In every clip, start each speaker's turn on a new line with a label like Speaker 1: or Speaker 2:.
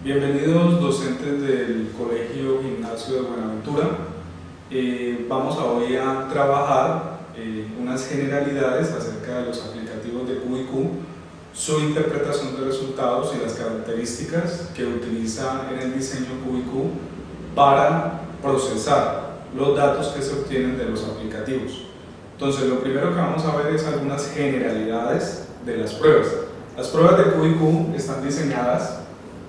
Speaker 1: Bienvenidos docentes del Colegio Gimnasio de Buenaventura. Vamos hoy a trabajar unas generalidades acerca de los aplicativos de QIQ, su interpretación de resultados y las características que utiliza en el diseño QIQ para procesar los datos que se obtienen de los aplicativos. Entonces, lo primero que vamos a ver es algunas generalidades de las pruebas. Las pruebas de QIQ están diseñadas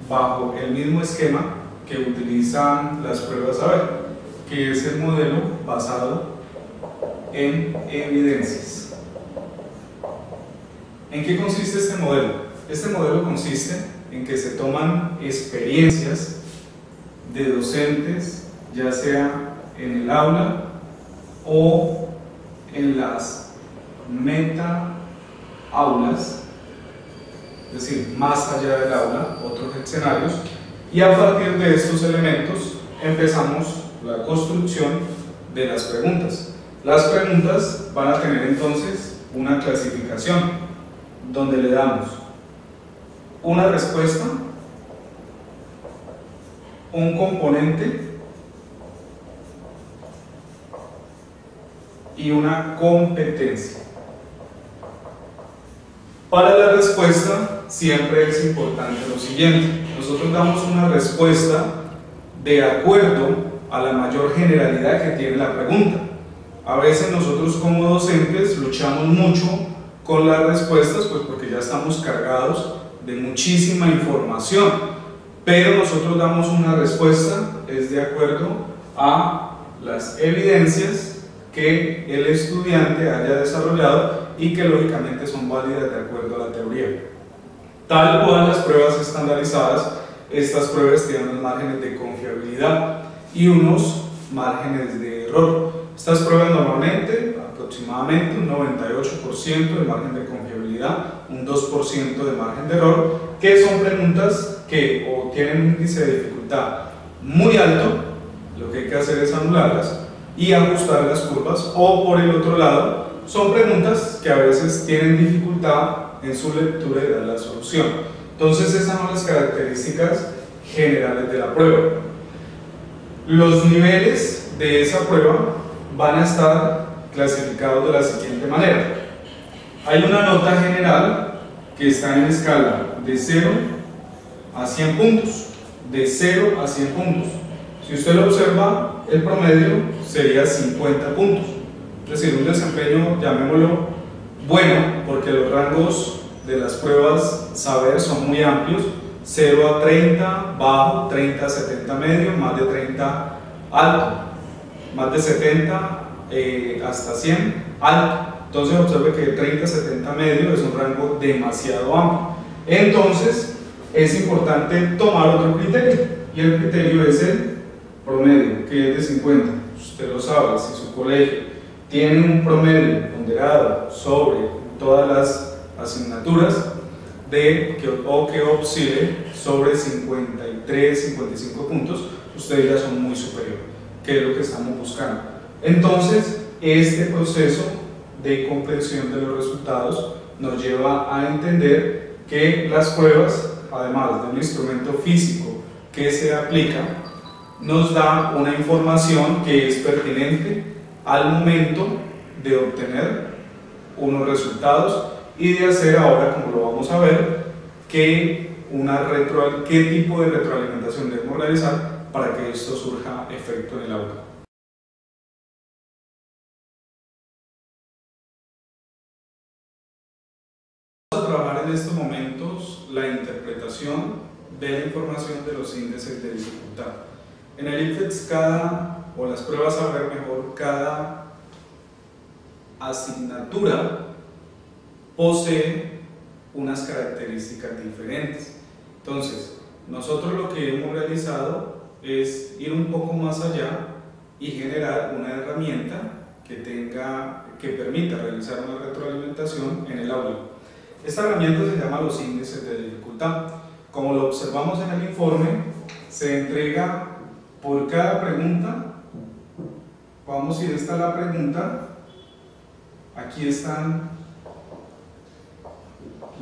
Speaker 1: bajo el mismo esquema que utilizan las pruebas saber, que es el modelo basado en evidencias. ¿En qué consiste este modelo? Este modelo consiste en que se toman experiencias de docentes, ya sea en el aula o en las meta aulas, es decir, más allá del aula, otros escenarios, y a partir de estos elementos empezamos la construcción de las preguntas. Las preguntas van a tener entonces una clasificación, donde le damos una respuesta, un componente y una competencia. Para la respuesta siempre es importante lo siguiente: nosotros damos una respuesta de acuerdo a la mayor generalidad que tiene la pregunta. A veces nosotros como docentes luchamos mucho con las respuestas, pues porque ya estamos cargados de muchísima información, pero nosotros damos una respuesta es de acuerdo a las evidencias que el estudiante haya desarrollado y que lógicamente son válidas de acuerdo a la teoría. Tal cual las pruebas estandarizadas, estas pruebas tienen unos márgenes de confiabilidad y unos márgenes de error. Estas pruebas normalmente, aproximadamente un 98% de margen de confiabilidad, un 2% de margen de error, que son preguntas que o tienen un índice de dificultad muy alto, lo que hay que hacer es anularlas y ajustar las curvas, o por el otro lado, son preguntas que a veces tienen dificultad en su lectura y dar la solución. Entonces esas son las características generales de la prueba. Los niveles de esa prueba van a estar clasificados de la siguiente manera. Hay una nota general que está en escala de 0 a 100 puntos, de 0 a 100 puntos. Si usted lo observa, el promedio sería 50 puntos, es decir, un desempeño, llamémoslo, bueno, porque los rangos de las pruebas saber son muy amplios: 0 a 30 bajo, 30 a 70 medio, más de 30 alto, más de 70 hasta 100 alto. Entonces observe que de 30 a 70 medio es un rango demasiado amplio. Entonces es importante tomar otro criterio, y el criterio es el promedio, que es de 50. Usted lo sabe, si su colegio tiene un promedio ponderado sobre todas las asignaturas o que oscile sobre 53, 55 puntos, ustedes ya son muy superior, que es lo que estamos buscando. Entonces, este proceso de comprensión de los resultados nos lleva a entender que las pruebas, además de un instrumento físico que se aplica, nos da una información que es pertinente al momento de obtener unos resultados y de hacer ahora, como lo vamos a ver, qué tipo de retroalimentación debemos realizar para que esto surja efecto en el aula. Vamos a trabajar en estos momentos la interpretación de la información de los índices de dificultad. En el IFEX o las pruebas a ver mejor, cada asignatura posee unas características diferentes. Entonces, nosotros lo que hemos realizado es ir un poco más allá y generar una herramienta que permita realizar una retroalimentación en el aula. Esta herramienta se llama los índices de dificultad. Como lo observamos en el informe, se entrega por cada pregunta. Vamos, si esta es la pregunta, aquí están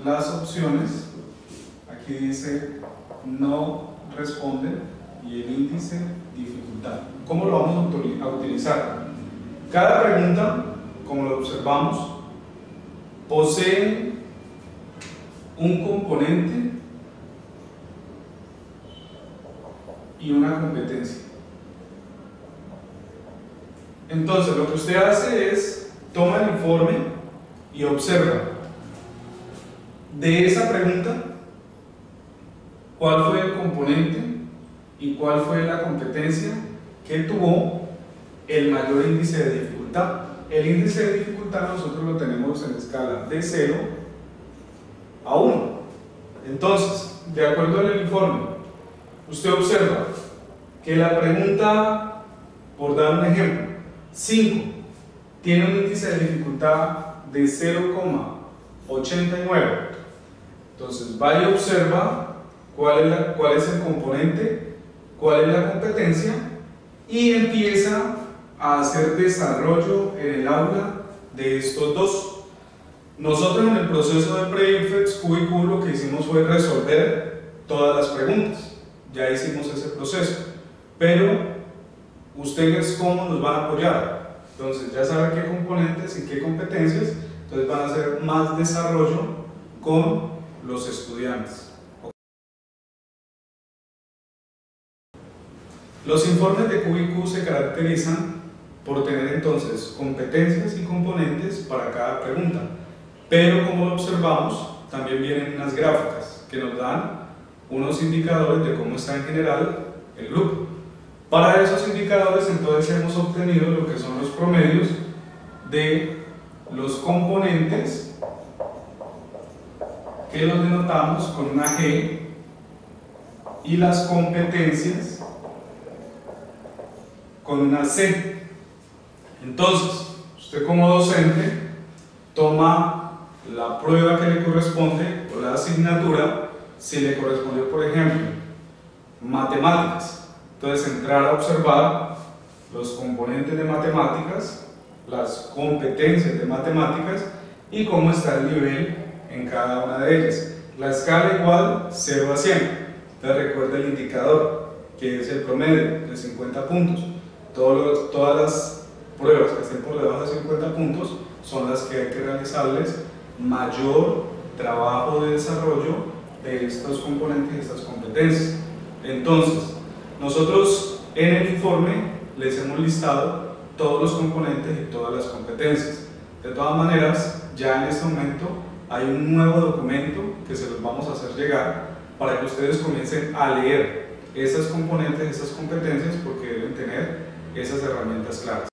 Speaker 1: las opciones. Aquí dice no responden y el índice dificultad. ¿Cómo lo vamos a utilizar? Cada pregunta, como lo observamos, posee un componente y una competencia. Entonces, lo que usted hace es toma el informe y observa de esa pregunta cuál fue el componente y cuál fue la competencia que tuvo el mayor índice de dificultad. El índice de dificultad nosotros lo tenemos en escala de 0 a 1. Entonces, de acuerdo al informe, usted observa que la pregunta, por dar un ejemplo, 5 tiene un índice de dificultad de 0,89. Entonces, vaya y observa cuál es el componente, cuál es la competencia y empieza a hacer desarrollo en el aula de estos dos. Nosotros en el proceso de Pre-IFEX QIQ lo que hicimos fue resolver todas las preguntas. Ya hicimos ese proceso, pero ustedes cómo nos van a apoyar. Entonces ya saben qué componentes y qué competencias, entonces van a hacer más desarrollo con los estudiantes. Los informes de QIQ se caracterizan por tener entonces competencias y componentes para cada pregunta, pero como lo observamos, también vienen unas gráficas que nos dan unos indicadores de cómo está en general el grupo. Para esos indicadores entonces hemos obtenido lo que son los promedios de los componentes, que los denotamos con una G, y las competencias con una C. Entonces, usted como docente toma la prueba que le corresponde o la asignatura, si le correspondió por ejemplo matemáticas, entonces entrar a observar los componentes de matemáticas, las competencias de matemáticas y cómo está el nivel en cada una de ellas. La escala igual 0 a 100, entonces recuerda el indicador que es el promedio de 50 puntos. Todas las pruebas que estén por debajo de 50 puntos son las que hay que realizarles mayor trabajo de desarrollo de estos componentes y estas competencias. Entonces, nosotros en el informe les hemos listado todos los componentes y todas las competencias. De todas maneras, ya en este momento hay un nuevo documento que se los vamos a hacer llegar para que ustedes comiencen a leer esas componentes, esas competencias, porque deben tener esas herramientas claras.